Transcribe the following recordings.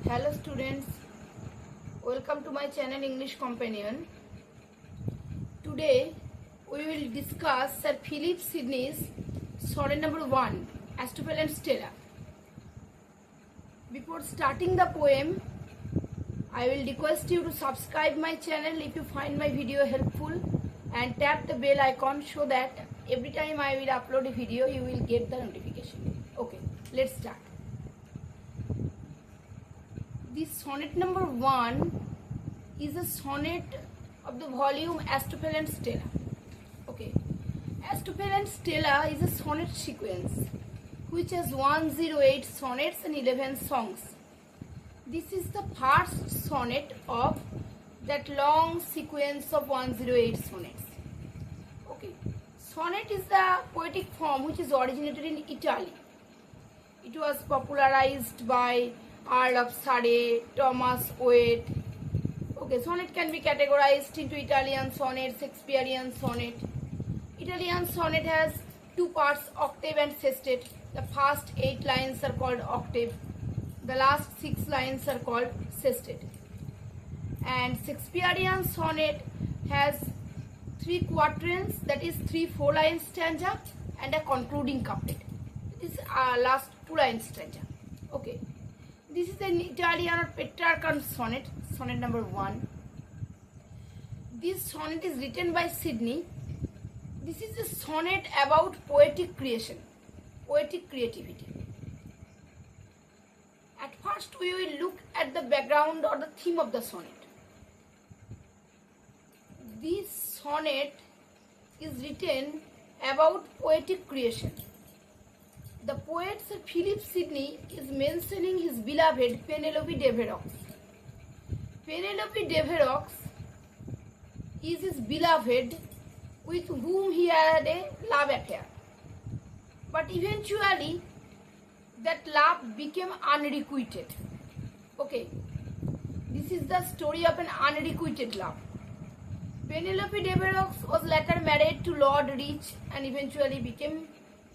Hello students, welcome to my channel English Companion. Today we will discuss Sir Philip Sidney's sonnet number 1, Astrophel and Stella. Before starting the poem, I will request you to subscribe my channel if you find my video helpful and tap the bell icon so that every time I will upload a video you will get the notification. Okay, let's start. This sonnet number 1 is a sonnet of the volume Astrophel and Stella. Okay, Astrophel and Stella is a sonnet sequence which has 108 sonnets and 11 songs. This is the first sonnet of that long sequence of 108 sonnets. Okay, sonnet is the poetic form which is originated in Italy. It was popularized by Earl of Surrey, Thomas Wade. Okay, sonnet can be categorized into Italian sonnet, Shakespearean sonnet. Italian sonnet has two parts, octave and sestet. The first 8 lines are called octave. The last 6 lines are called sestet. And Shakespearean sonnet has 3 quatrains, that is 3 4-line stanza and a concluding couplet. This is last 2-line stanza. Okay. This is an Italian or Petrarchan sonnet, sonnet number 1. This sonnet is written by Sidney. This is a sonnet about poetic creation, poetic creativity. At first we will look at the background or the theme of the sonnet. This sonnet is written about poetic creation. The poet Sir Philip Sidney is mentioning his beloved Penelope Devereux. Penelope Devereux is his beloved with whom he had a love affair. But eventually that love became unrequited. Okay, this is the story of an unrequited love. Penelope Devereux was later married to Lord Rich and eventually became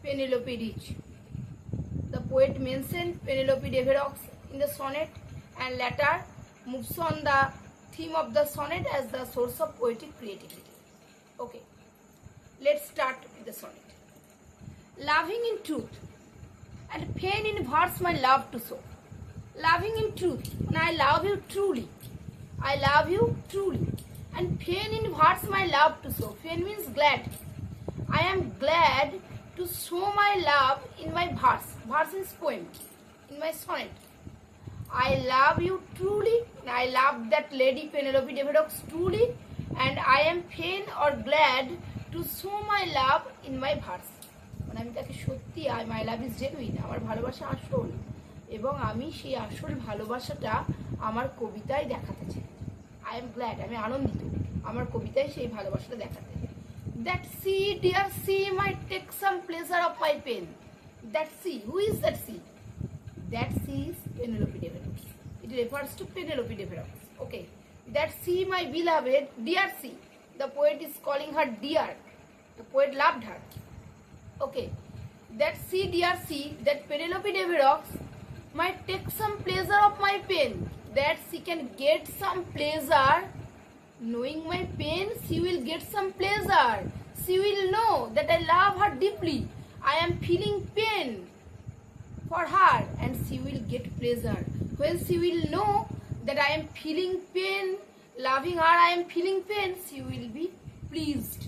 Penelope Rich. The poet mentioned Penelope Devereux in the sonnet and later moves on the theme of the sonnet as the source of poetic creativity. Okay, let's start with the sonnet. Loving in truth and pain in verse my love to show. Loving in truth, and I love you truly. I love you truly. And pain in verse my love to show. Pain means glad. I am glad to show my love in my verse. Verse is poem. In my sonnet. I love you truly. And I love that lady Penelope Devereux truly. And I am pain or glad to show my love in my verse. মানে আমি তাকে সত্যি মাই love is genuine, আমার ভালোবাসা আসল এবং আমি সেই আসল ভালোবাসাটা আমার কবিতায় দেখাতে চাই। আই এম গ্ল্যাড, আমি আনন্দিত আমার কবিতায় সেই ভালোবাসাটা দেখাতে। That sea, dear sea, might take some pleasure of my pain. That sea, who is that sea? That sea is Penelope Devereux. It refers to Penelope Devereux. Okay, that sea, my beloved, dear sea. The poet is calling her dear. The poet loved her. Okay, that sea, dear sea, that Penelope Devereux might take some pleasure of my pain. That she can get some pleasure. Knowing my pain, she will get some pleasure. She will know that I love her deeply. I am feeling pain for her and she will get pleasure. When she will know that I am feeling pain, loving her, I am feeling pain, she will be pleased.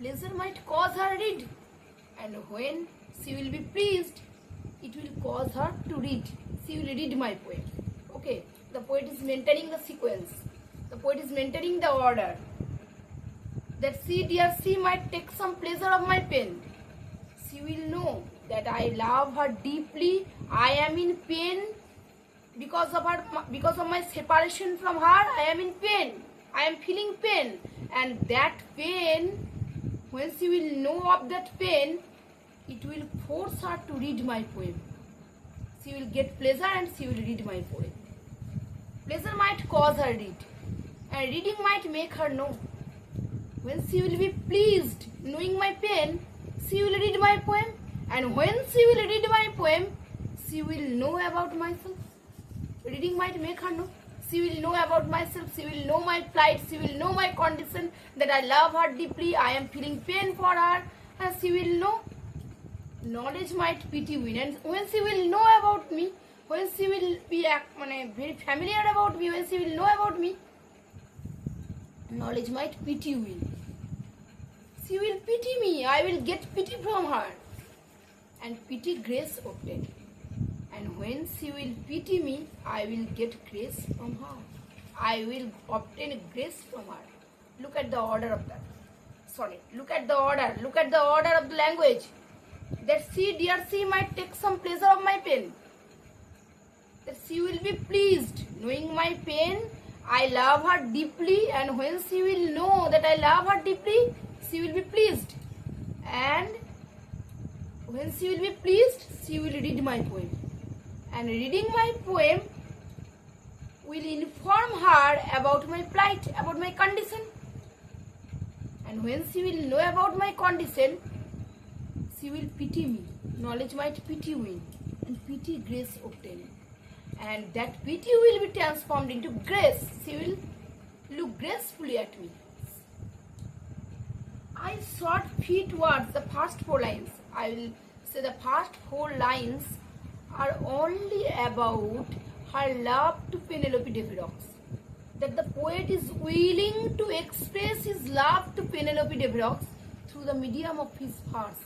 Pleasure might cause her read, and when she will be pleased, it will cause her to read. She will read my poem. Okay, the poet is maintaining the sequence. The poet is maintaining the order. That sea, dear sea, might take some pleasure of my pain. She will know that I love her deeply. I am in pain because of her, because of my separation from her. I am in pain. I am feeling pain, and that pain, when she will know of that pain, it will force her to read my poem. She will get pleasure and she will read my poem. Pleasure might cause her read. And reading might make her know. When she will be pleased knowing my pain, she will read my poem. And when she will read my poem, she will know about myself. Reading might make her know. She will know about myself, she will know my plight, she will know my condition, that I love her deeply, I am feeling pain for her, and she will know. Knowledge might pity win, and when she will know about me, when she will be very familiar about me, when she will know about me, knowledge might pity win. She will pity me, I will get pity from her, and pity grace obtain. And when she will pity me, I will get grace from her. I will obtain grace from her. Look at the order of that. Sorry, look at the order of the language. That she, dear she, might take some pleasure of my pain. That she will be pleased, knowing my pain, I love her deeply, and when she will know that I love her deeply, she will be pleased. And when she will be pleased, she will read my poem. And reading my poem will inform her about my plight, about my condition. And when she will know about my condition, she will pity me. Knowledge might pity win, and pity grace obtain. And that pity will be transformed into grace. She will look gracefully at me. I sought feet towards the first 4 lines. I will say the first 4 lines are only about her love to Penelope Devereux. That the poet is willing to express his love to Penelope Devereux through the medium of his verse.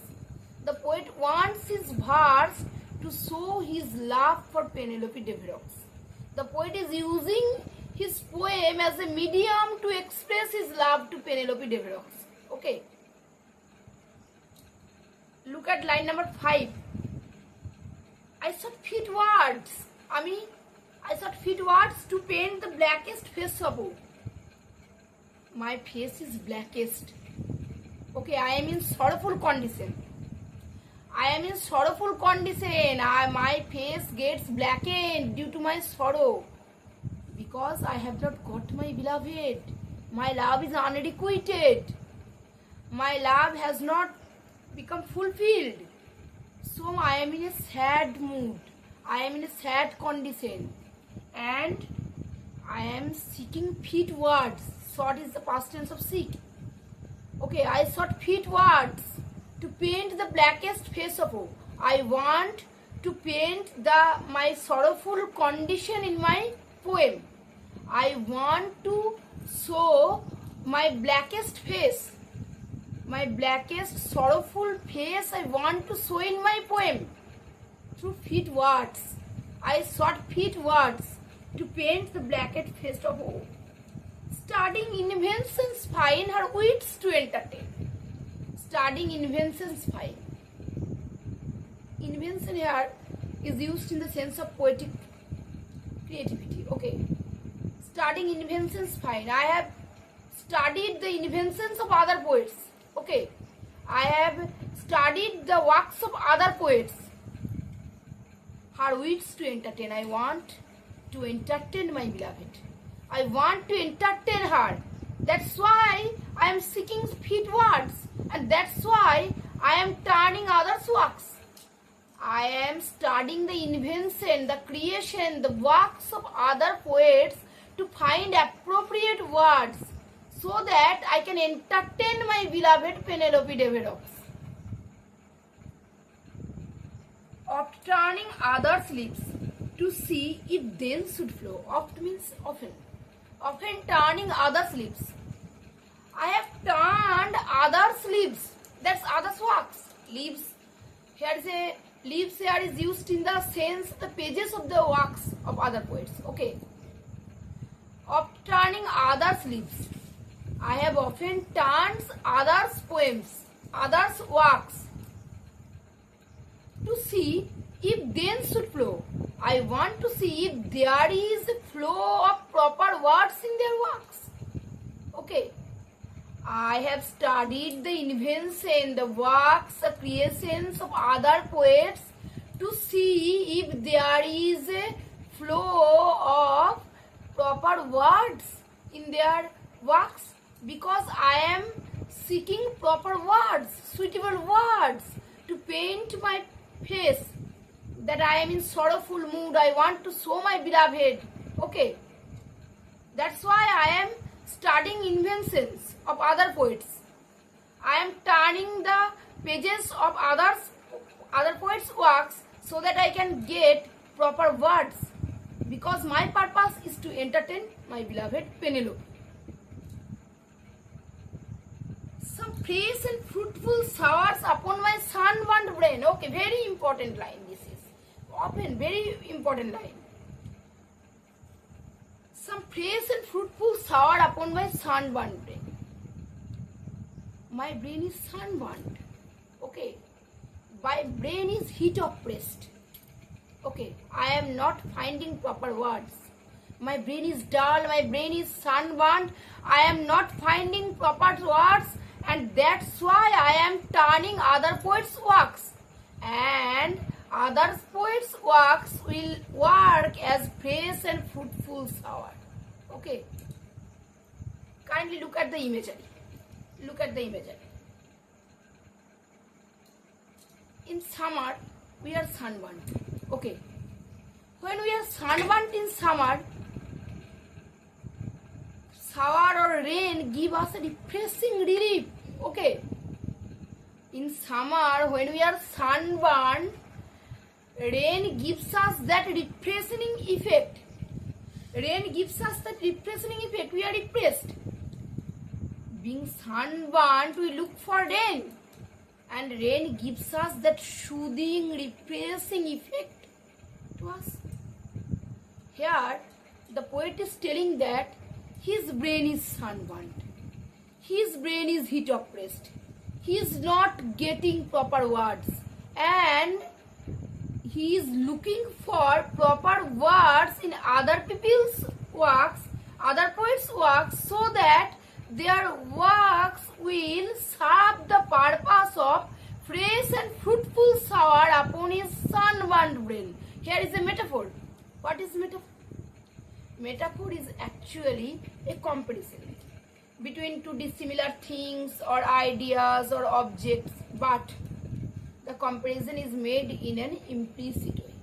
The poet wants his verse to show his love for Penelope Devereux. The poet is using his poem as a medium to express his love to Penelope Devereux. Okay. Look at line number 5. I sought feet words. I sought feet words to paint the blackest face of all. My face is blackest. Okay, I am in sorrowful condition. My face gets blackened due to my sorrow. Because I have not got my beloved. My love is unrequited. My love has not become fulfilled. So I am in a sad mood. I am in a sad condition. And I am seeking feet words. Sought is the past tense of seek. Okay, I sought feet words to paint the blackest face of all. I want to paint my sorrowful condition in my poem. I want to show my blackest face. My blackest sorrowful face I want to show in my poem through feet words. I sought feet words to paint the blackest face of all. Studying inventions fine, her wits to entertain. Studying inventions fine. Invention here is used in the sense of poetic creativity. Okay. Studying inventions fine. I have studied the inventions of other poets. Okay. I have studied the works of other poets. Her wits to entertain. I want to entertain my beloved. I want to entertain her. That's why I am seeking feet words. And that's why I am turning others' works. I am studying the invention, the creation, the works of other poets to find appropriate words so that I can entertain my beloved Penelope Devereux. Oft turning others' lips to see if then should flow. Oft means often. Often turning others' lips. I have turned others' lips. That's others' works. Leaves. Leaves here is used in the sense the pages of the works of other poets. Okay. Oft turning others' lips. I have often turned others' poems, others' works to see if then should flow. I want to see if there is a flow of proper words in their works. Okay. I have studied the invention, the works, the creations of other poets to see if there is a flow of proper words in their works, because I am seeking proper words, suitable words to paint my face that I am in sorrowful mood, I want to show my beloved. Okay, that's why I am studying inventions of other poets. I am turning the pages of other poets' works so that I can get proper words, because my purpose is to entertain my beloved Penelope. Some fresh and fruitful showers upon my sunburned brain. Okay, very important line. This is often very important line. Some fresh and fruitful shower upon my sunburned brain. My brain is sunburned. Okay, my brain is heat oppressed. Okay, I am not finding proper words. My brain is dull, my brain is sunburned. I am not finding proper words, and that's why I am turning other poets' works. And other poets' works will work as fresh and fruitful shower. Okay. Kindly look at the imagery. Look at the imagery. In summer, we are sunburned. Okay. When we are sunburned in summer, shower or rain give us a refreshing relief. Okay. In summer, when we are sunburned, rain gives us that refreshing effect. Rain gives us that refreshing effect. We are refreshed. Being sunburned, we look for rain. And rain gives us that soothing, refreshing effect to us. Here, the poet is telling that his brain is sunburned. His brain is heat oppressed. He is not getting proper words. And he is looking for proper words in other people's works, other poets' works, so that their works will serve the purpose of fresh and fruitful shower upon his sunburned brain. Here is a metaphor. What is metaphor? Metaphor is actually a comparison between two dissimilar things or ideas or objects, but the comparison is made in an implicit way.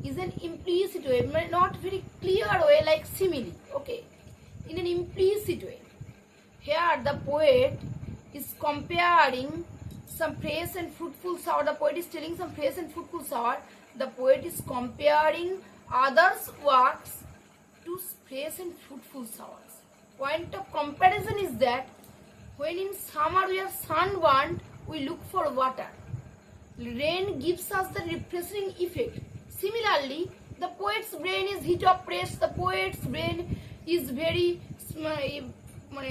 Is an implicit way, not very clear way like simile. Okay, in an implicit way. Here the poet is comparing some fresh and fruitful shower. The poet is telling some fresh and fruitful shower. The poet is comparing others' works to fresh and fruitful showers. Point of comparison is that when in summer we are sunburned, we look for water. Rain gives us the refreshing effect. Similarly, the poet's brain is heat oppressed. The poet's brain is very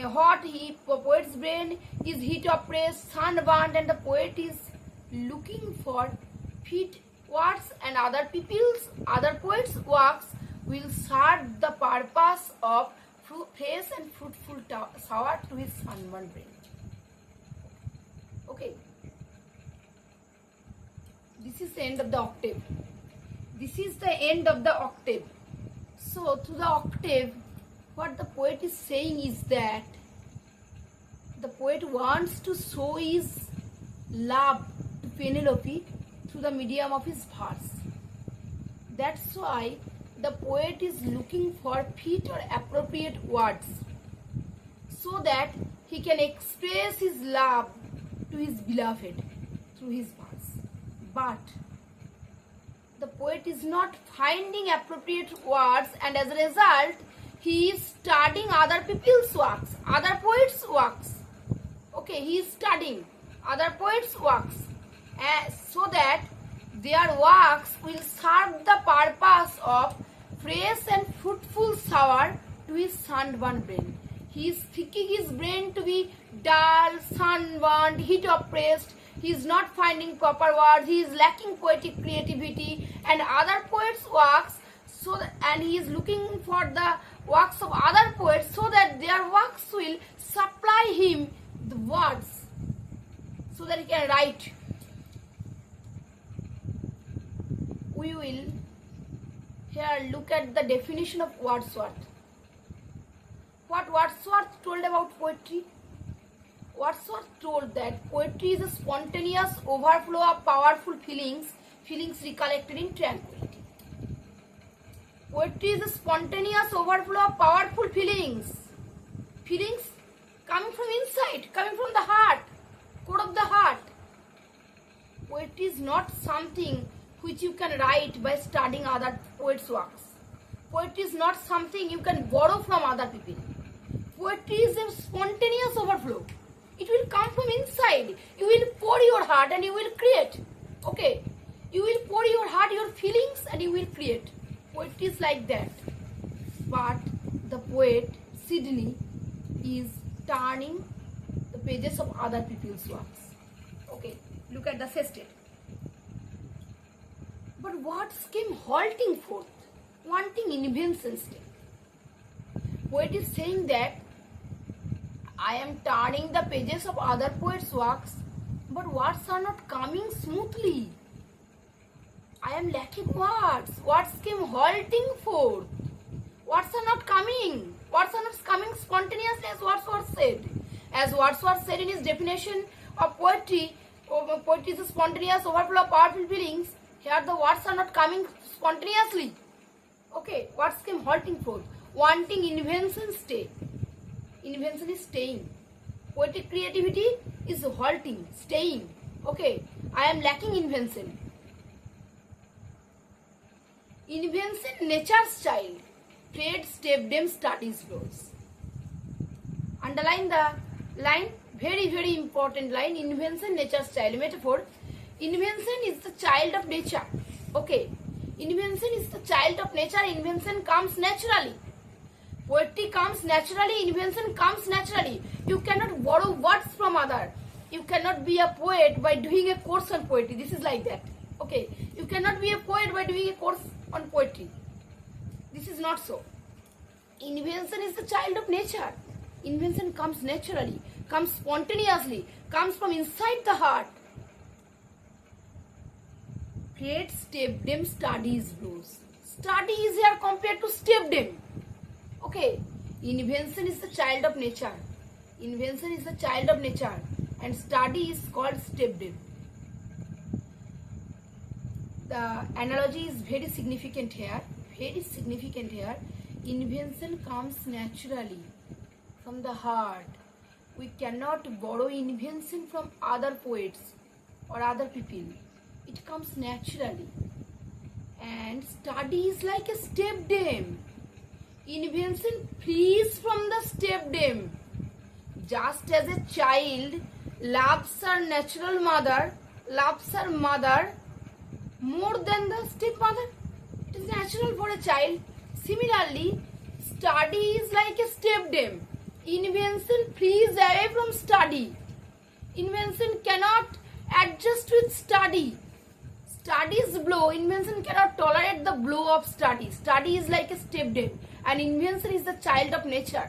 hot. The poet's brain is heat oppressed, sunburned, and the poet is looking for fit words, and other poets' works will serve the purpose of fresh and fruitful shower to his sunburned brain. Okay. This is the end of the octave. This is the end of the octave. So, through the octave, what the poet is saying is that the poet wants to show his love to Penelope through the medium of his verse. That's why the poet is looking for fit or appropriate words so that he can express his love to his beloved through his verse. But the poet is not finding appropriate words, and as a result, he is studying other people's works, other poets' works. Okay, he is studying other poets' works so that their works will serve the purpose of fresh and fruitful shower to his sunburned brain. He is thinking his brain to be dull, sunburned, heat oppressed. He is not finding proper words. He is lacking poetic creativity and other poets' works. And he is looking for the works of other poets so that their works will supply him the words so that he can write. We will here look at the definition of Wordsworth. What Wordsworth told about poetry? Wordsworth told that poetry is a spontaneous overflow of powerful feelings feelings recollected in tranquility. Poetry is a spontaneous overflow of powerful feelings. Feelings coming from inside, coming from the heart, core of the heart. Poetry is not something which you can write by studying other poets' works. Poetry is not something you can borrow from other people. Poetry is a spontaneous overflow. It will come from inside. You will pour your heart and you will create. Okay? You will pour your heart, your feelings, and you will create. Poetry is like that. But the poet, Sidney, is turning the pages of other people's works. Okay? Look at the sestet. But words came halting forth, wanting invention still. Poet is saying that I am turning the pages of other poets' works, but words are not coming smoothly. I am lacking words. Words came halting forth. Words are not coming. Words are not coming spontaneously as Wordsworth said. As Wordsworth said in his definition of poetry, poetry is a spontaneous overflow of powerful feelings. Here the words are not coming spontaneously. Okay, words came halting forth, wanting invention stay. Invention is staying. Poetic creativity is halting, staying. Okay, I am lacking invention. Invention nature's child. Trade step them studies blows. Underline the line, very very important line. Invention nature's child. Metaphor. Invention is the child of nature. Okay. Invention is the child of nature. Invention comes naturally. Poetry comes naturally. Invention comes naturally. You cannot borrow words from other. You cannot be a poet by doing a course on poetry. This is like that. Okay. You cannot be a poet by doing a course on poetry. This is not so. Invention is the child of nature. Invention comes naturally, comes spontaneously, comes from inside the heart. Create step them studies blues. Study is here compared to step them. Okay. Invention is the child of nature. Invention is the child of nature. And study is called step them. The analogy is very significant here. Very significant here. Invention comes naturally from the heart. We cannot borrow invention from other poets or other people. It comes naturally. And study is like a step dam. Invention flees from the step dam. Just as a child loves her natural mother, loves her mother more than the stepmother. It is natural for a child. Similarly, study is like a step dam. Invention flees away from study. Invention cannot adjust with study. Study's blow, invention cannot tolerate the blow of study. Study is like a step dam, and invention is the child of nature.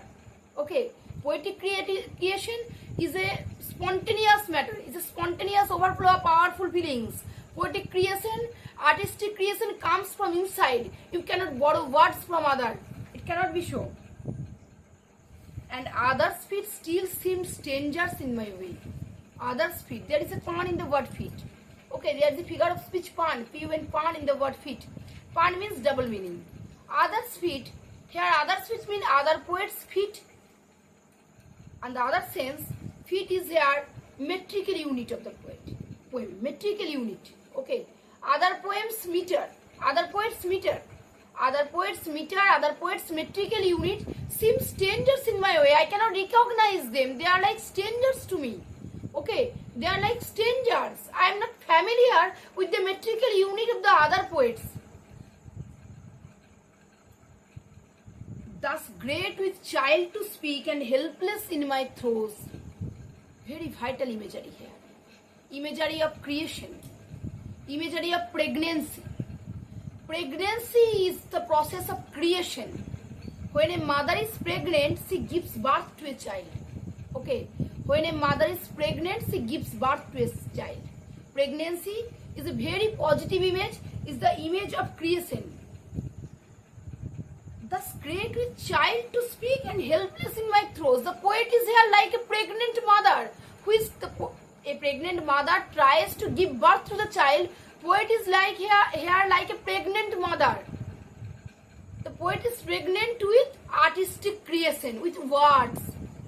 Okay, poetic creation is a spontaneous matter. It's a spontaneous overflow of powerful feelings. Poetic creation, artistic creation comes from inside. You cannot borrow words from other. It cannot be shown. And others' feet still seem strangers in my way. Others' feet. There is a pun in the word feet. Okay, there is a figure of speech pun. P and pun in the word feet. Pun means double meaning. Others' feet. Here others' feet mean other poets' feet. And the other sense, feet is here metrical unit of the poem. Metrical unit. Okay. Other poems meter. Other poets meter. Other poets meter. Other poets metrical unit seem strangers in my way. I cannot recognize them. They are like strangers to me. Okay. They are like strangers. I am not familiar with the metrical unit of the other poets. Thus great with child to speak and helpless in my throes. Very vital imagery here. Imagery of creation. Imagery of pregnancy. Pregnancy is the process of creation. When a mother is pregnant, she gives birth to a child. Okay. When a mother is pregnant, she gives birth to a child. Pregnancy is a very positive image, is the image of creation. Thus great with child to speak and helpless in my throes. The poet is here like a pregnant mother. A pregnant mother tries to give birth to the child. poet is like here like a pregnant mother. The poet is pregnant with artistic creation, with words.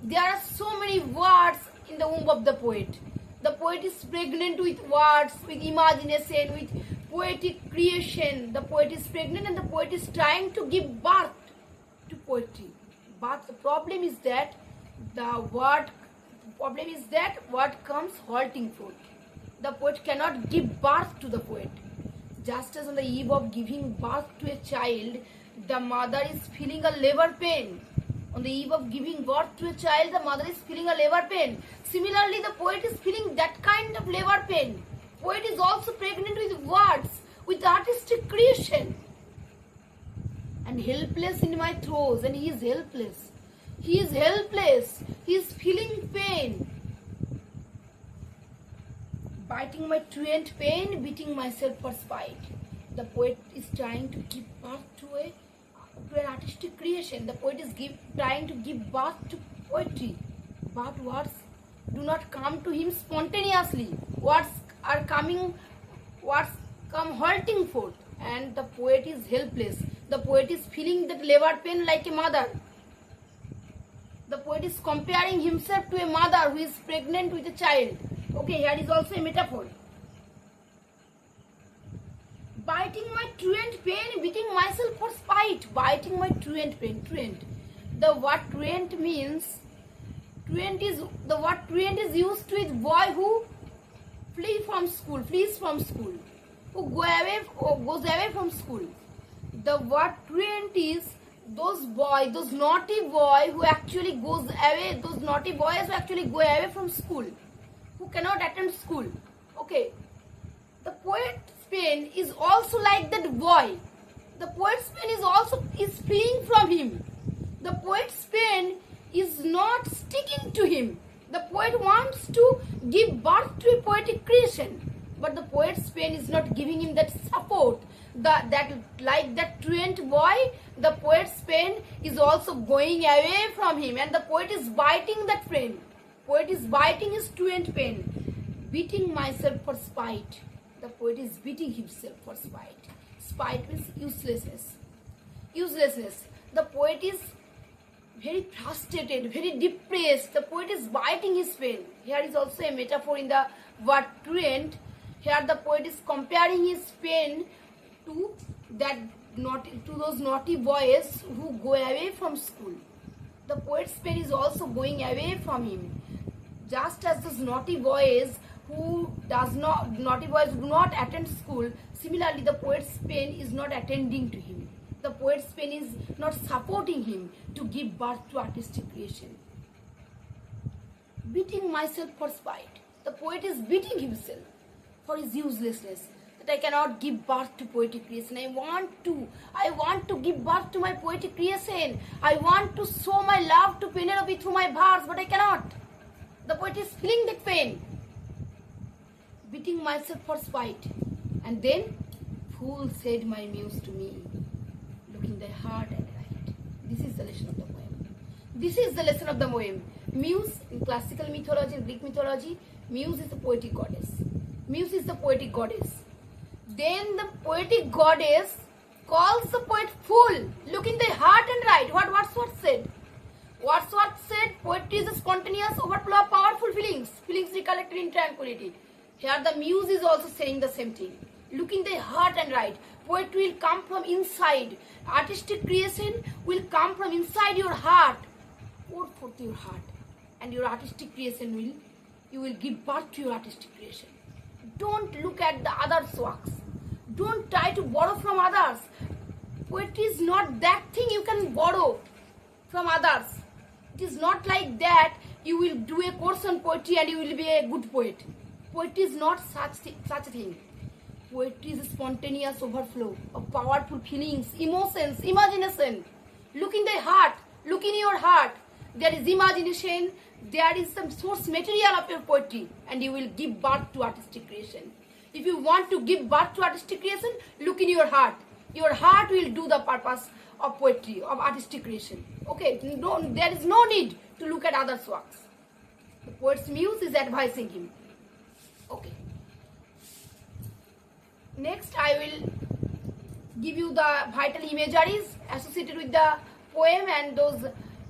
There are so many words in the womb of the poet. The poet is pregnant with words, with imagination, with poetic creation. The poet is pregnant and the poet is trying to give birth to poetry. But the problem is that word comes halting forth. The poet cannot give birth to the poet. Just as on the eve of giving birth to a child, the mother is feeling a labor pain. On the eve of giving birth to a child, the mother is feeling a labor pain. Similarly, the poet is feeling that kind of labor pain. Poet is also pregnant with words, with artistic creation. And helpless in my throes, and he is helpless. He is helpless. He is feeling pain. Biting my truant pain, beating myself for spite. The poet is trying to give birth to an artistic creation. The poet is trying to give birth to poetry. But words do not come to him spontaneously. Words come halting forth. And the poet is helpless. The poet is feeling that labor pain like a mother. The poet is comparing himself to a mother who is pregnant with a child. Okay, here is also a metaphor. Biting my truant pain, beating myself for spite. Biting my truant pain. Truant. The word truant means, the word truant is used to a boy who flees from school, who goes away from school. The word truant is those naughty boys who actually go away from school, who cannot attend school. Okay. The poet's pain is also like that boy. The poet's pain is fleeing from him. The poet's pain is not sticking to him. The poet wants to give birth to a poetic creation, but the poet's pain is not giving him that support. Like that truant boy, the poet's pain is also going away from him, and the poet is biting that pain. Poet is biting his truant pain. Beating myself for spite. The poet is beating himself for spite. Spite means uselessness. Uselessness. The poet is very frustrated, very depressed. The poet is biting his pain. Here is also a metaphor in the word truant. Here the poet is comparing his pain to those naughty boys who go away from school. The poet's pain is also going away from him. Just as those naughty boys who do not attend school, similarly the poet's pain is not attending to him. The poet's pain is not supporting him to give birth to artistic creation. Beating myself for spite. The poet is beating himself for his uselessness. That I cannot give birth to poetic creation. I want to give birth to my poetic creation. I want to show my love to Penelope through my verse, but I cannot. The poet is feeling that pain. Beating myself for spite. And then, fool, said my muse to me, looking thy heart and right. This is the lesson of the poem. This is the lesson of the poem. Muse, in classical mythology, Greek mythology, Muse is the poetic goddess. Muse is the poetic goddess. Then the poetic goddess calls the poet fool, look in thy heart and right. What Wordsworth said? Wordsworth said poetry is a spontaneous overflow of powerful feelings recollected in tranquility. Here the muse is also saying the same thing. Look in thy heart and right. Poetry will come from inside. Artistic creation will come from inside your heart. Pour forth your heart. And your artistic creation you will give birth to your artistic creation. Don't look at the others' works. Don't try to borrow from others. Poetry is not that thing you can borrow from others. It is not like that you will do a course on poetry and you will be a good poet. Poetry is not such a thing. Poetry is a spontaneous overflow of powerful feelings, emotions, imagination. Look in thy heart. Look in your heart. There is imagination. There is some source material of your poetry, and you will give birth to artistic creation. If you want to give birth to artistic creation, look in your heart. Your heart will do the purpose of poetry, of artistic creation. Okay, there is no need to look at others' works. The poet's muse is advising him. Okay. Next, I will give you the vital imageries associated with the poem and those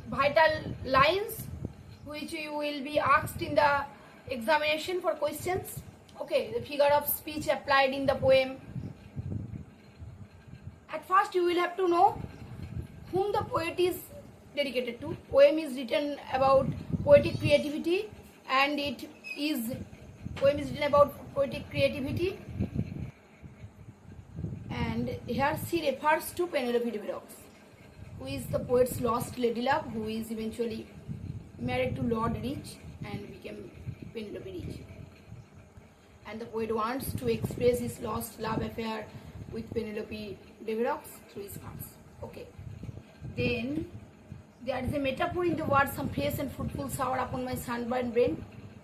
vital lines which you will be asked in the examination for questions. Okay, the figure of speech applied in the poem. At first, you will have to know whom the poet is dedicated to. Poem is written about poetic creativity, and poem is written about poetic creativity. And here she refers to Penelope de Villars, who is the poet's lost lady love, who is eventually married to Lord Rich and became Penelope Rich. And the poet wants to express his lost love affair with Penelope de Villars through his verse. Okay. Then there is a metaphor in the word "some fresh and fruitful shower upon my sunburned brain,"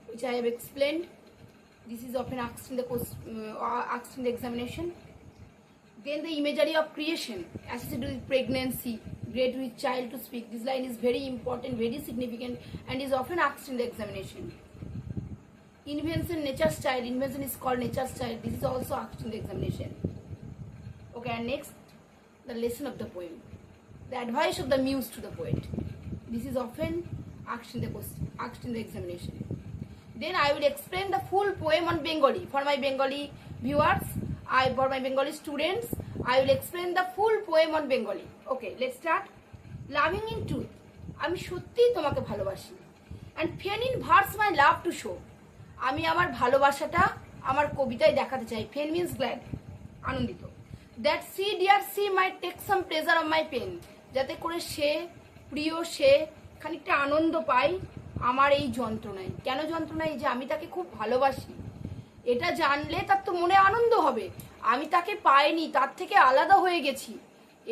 which I have explained. This is often asked in the examination. Then the imagery of creation associated with pregnancy, great with child to speak. This line is very important, very significant, and is often asked in the examination. Invention, nature's child. Invention is called nature's child. This is also asked in the examination. Okay, and next, the lesson of the poem. The advice of the muse to the poet. This is often asked in the examination. Then I will explain the full poem on Bengali. For my Bengali viewers, for my Bengali students, I will explain the full poem on Bengali. Okay, let's start. Loving in truth. আমি সত্যিই তোমাকে ভালোবাসি। And pen in verse my love to show. আমি আমার ভালোবাসাটা আমার কবিতায় দেখাতে চাই। Pen means glad, আনন্দিত। That she dear she might take some pleasure of my pen. যাতে করে সে প্রিয় সে খানিকটা আনন্দ পায় আমার এই যন্ত্রণায়। কেন যন্ত্রণায়? যে আমি তাকে খুব ভালোবাসি, এটা জানলে তার তো মনে আনন্দ হবে। আমি তাকে পাইনি, তার থেকে আলাদা হয়ে গেছি,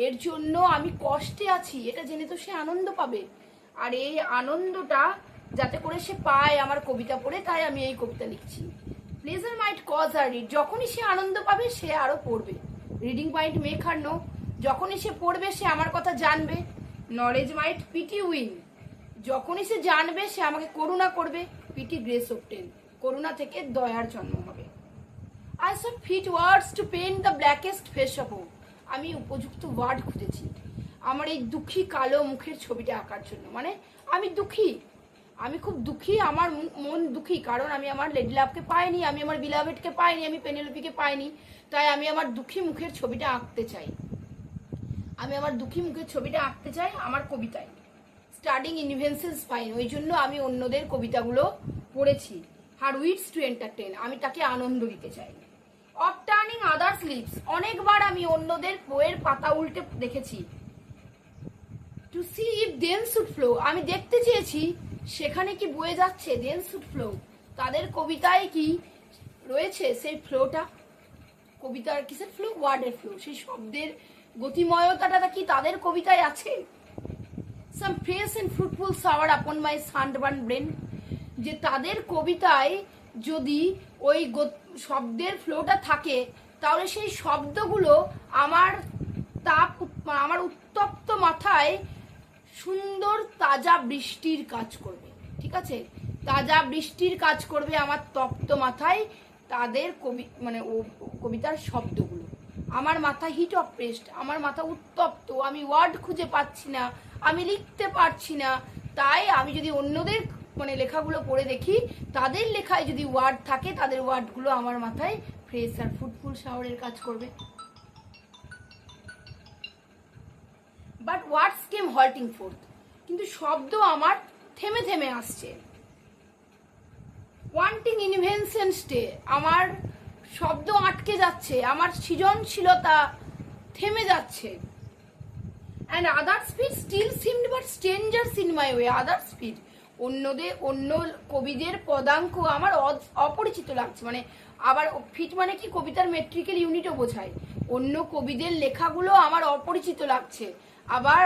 এর জন্য আমি কষ্টে আছি, এটা জেনে তো সে আনন্দ পাবে। আর এই আনন্দটা যাতে করে সে পায় আমার কবিতা পড়ে, তাই আমি এই কবিতা লিখছি। Pleasure might cause her read. যখনই সে আনন্দ পাবে সে আরো পড়বে। Reading point make her know. যখনই সে পড়বে সে আমার কথা জানবে। Knowledge might pity win. যখনই সে জানবে সে আমাকে করুণা করবে। PT grace obtain. করুণা থেকে দয়ার জন্ম হবে। I sought fit words to paint the blackest face of hope. আমি উপযুক্ত ওয়ার্ড খুঁজেছি আমার এই দুঃখী কালো মুখের ছবিটা আঁকার জন্য। মানে আমি দুঃখী, আমি খুব দুঃখী, আমার মন দুঃখী, কারণ আমি আমার লেডি লাভকে পাইনি, আমি আমার বিলাভেটকে পাইনি, আমি পেনেলোপিকে পাইনি, তাই আমি আমার দুঃখী মুখের ছবিটা আঁকতে চাই। আমি আমার দুঃখী মুখের ছবিটা আঁকতে চাই আমার কবিতায়। স্টাডিং ইনভেন্সেস ফাইন, ওই জন্য আমি অন্যদের কবিতাগুলো পড়েছি। হার উইটস টু এন্টারটেন, আমি তাকে আনন্দ দিতে চাই। অফ টার্নিং আদার্স লিভস, অনেকবার আমি অন্যদের বইয়ের পাতা উল্টে দেখেছি। To see if then should flow, আমি দেখতে চেয়েছি সেখানে কি বয়ে যাচ্ছে। দেন শুড ফ্লো, তাদের কবিতায় কি রয়েছে সেই ফ্লোটা। কবিতার কিসের ফ্লো? ওয়ার্ডের ফ্লো, সেই শব্দের গতিময়তাটা কি তাদের কবিতায় আছে। Some fresh and fruitful shower upon my sunburn brain, যে তাদের কবিতায় যদি ওই শব্দের ফ্লোটা থাকে তাহলে সেই শব্দগুলো আমার উত্তপ্ত মাথায় সুন্দর তাজা বৃষ্টির কাজ করবে। ঠিক আছে, তাজা বৃষ্টির কাজ করবে আমার তপ্ত মাথায় তাদের কবিতার শব্দগুলো। আমার মাথা হিট অফ প্রেস্ট, আমার মাথা উত্তপ্ত, আমি ওয়ার্ড খুঁজে পাচ্ছি না, আমি লিখতে পারছি না। তাই আমি যদি অন্যদের লেখাগুলো পড়ে দেখি, তাদের লেখায় যদি ওয়ার্ড থাকে, তাদের ওয়ার্ডগুলো আমার মাথায় ফ্রেশ আর ফুটফুল শাওয়ারের কাজ করবে। But words came halting fourth, কিন্তু শব্দ আমার থেমে থেমে আসছে। ওয়ান্টিং ইনভেনশন স্টে, আমার শব্দ আটকে যাচ্ছে, আমার সৃজনশীলতা থেমে যাচ্ছে। And others feet still seemed but strangers in my way, others feet, অন্য কবিদের পদাঙ্ক আমার অপরিচিত লাগছে। আবার ফিট মানে কি, কবিতার মেট্রিক্যাল ইউনিটও বোঝায়। অন্য কবিদের লেখাগুলো আমার অপরিচিত লাগছে, আবার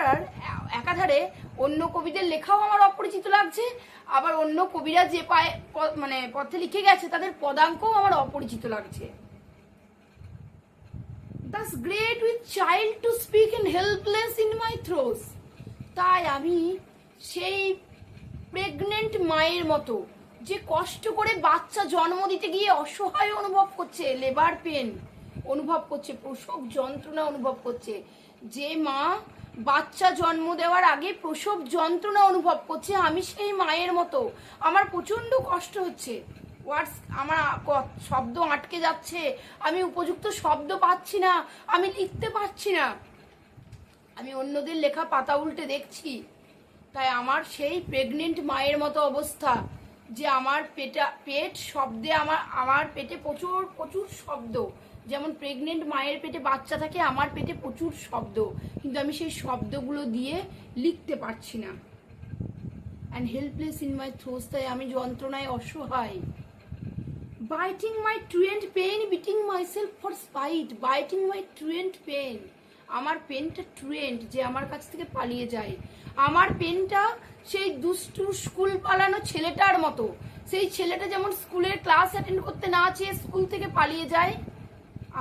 একাধারে অন্য কবিদের লেখাও আমার অপরিচিত লাগছে, আবার অন্য কবিরা যে পথে লিখে গেছে তাদের পদাঙ্কও আমার অপরিচিত লাগছে। Thus great with child to speak and helpless in my throes, তাই আমি সেই প্রেগনেন্ট মায়ের মতো যে কষ্ট করে বাচ্চা জন্ম দিতে গিয়ে অসহায় অনুভব করছে, লেবার পেন, অনুভব করছে, প্রসব যন্ত্রণা অনুভব করছে। যে মা বাচ্চা জন্ম দেওয়ার আগে প্রসব যন্ত্রণা অনুভব করছে, আমি সেই মায়ের মতো। আমার প্রচন্ড কষ্ট হচ্ছে, ওয়ার্ডস আমার শব্দ আটকে যাচ্ছে, আমি উপযুক্ত শব্দ পাচ্ছি না, আমি লিখতে পারছি না, আমি অন্যদের লেখা পাতা উল্টে দেখছি। তাই আমার সেই প্রেগনেন্ট মায়ের মতো অবস্থা, যে আমার পেট শব্দে, আমার পেটে প্রচুর প্রচুর শব্দ। যেমন প্রেগনেন্ট মায়ের পেটে বাচ্চা থাকে, আমার পেটে প্রচুর শব্দ, কিন্তু আমি সেই শব্দগুলো দিয়ে লিখতে পারছি না। And helpless in my throes, তাই আমি যন্ত্রণায় অসহায়। Biting my truant pen, beating myself for spite. Biting my truant pen, আমার পেনটা ট্রুয়েন্ট, যে আমার কাছ থেকে পালিয়ে যায়। আমার পেনটা সেই দুষ্টু স্কুল পালানো ছেলেটার মতো, সেই ছেলেটা যেমন স্কুলের ক্লাস অ্যাটেন্ড করতে না চেয়ে স্কুল থেকে পালিয়ে যায়,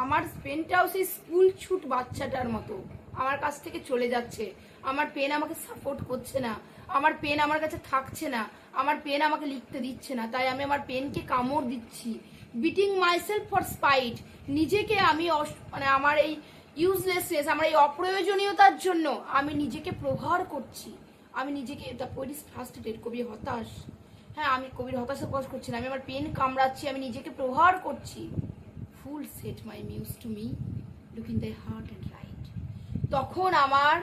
আমার পেনটাও সেই স্কুল ছুট বাচ্চাটার মতো আমার কাছ থেকে চলে যাচ্ছে। আমার পেন আমাকে সাপোর্ট করছে না, আমার পেন আমার কাছে থাকছে না, আমার পেন আমাকে লিখতে দিচ্ছে না, তাই আমি আমার পেনকে কামড় দিচ্ছি। বিটিং মাইসেলফ ফর স্পাইট, নিজেকে আমি মানে আমার এই ইউজলেসনেস, আমার এই অপ্রয়োজনীয়তার জন্য আমি নিজেকে প্রহার করছি। আমি নিজেকে, দ্য পোয়েট ইজ ফ্রাস্ট্রেটেড, কবি হতাশ। হ্যাঁ, আমি কবির হতাশা প্রকাশ করছি না, আমি আমার পেন কামড়াচ্ছি, আমি নিজেকে প্রহার করছি। Full said my muse to me, look in the heart and right. তখন আমার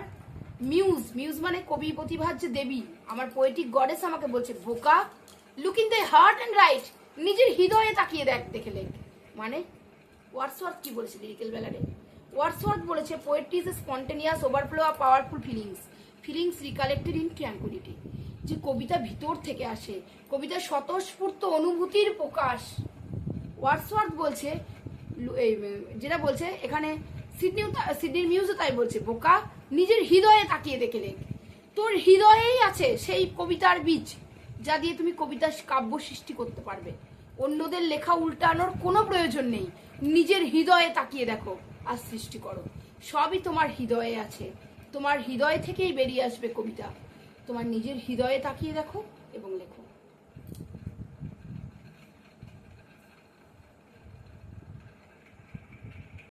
মিউজ মানে কবি প্রতিভার যে দেবী, আমার পোয়েটিক গডেস আমাকে বলছে, বোকা, look in the heart and write, নিজের হৃদয়ে তাকিয়ে দেখে লেখ। মানে ওয়ার্ডসওয়ার্থ কি বলেছে লিরিক্যাল ব্যালাডে? ওয়ার্ডসওয়ার্থ বলেছে, poetry is a spontaneous overflow of powerful feelings recollected in tranquillity. যে কবিতা ভিতর থেকে আসে, কবিতা স্বতঃস্ফূর্ত অনুভূতির প্রকাশ। ওয়ার্ডসওয়ার্থ বলছে, যেটা বলছে এখানে সিডনির মিউজও তাই বলছে, বোকা, নিজের হৃদয়ে তাকিয়ে দেখে লেখ। তোর হৃদয়েই আছে সেই কবিতার বীজ, যা দিয়ে তুমি কবিতা কাব্য সৃষ্টি করতে পারবে। অন্যদের লেখা উল্টানোর কোনো প্রয়োজন নেই, নিজের হৃদয়ে তাকিয়ে দেখো আর সৃষ্টি করো। সবই তোমার হৃদয়ে আছে, তোমার হৃদয় থেকেই বেরিয়ে আসবে কবিতা। তোমার নিজের হৃদয়ে তাকিয়ে দেখো এবং লেখো।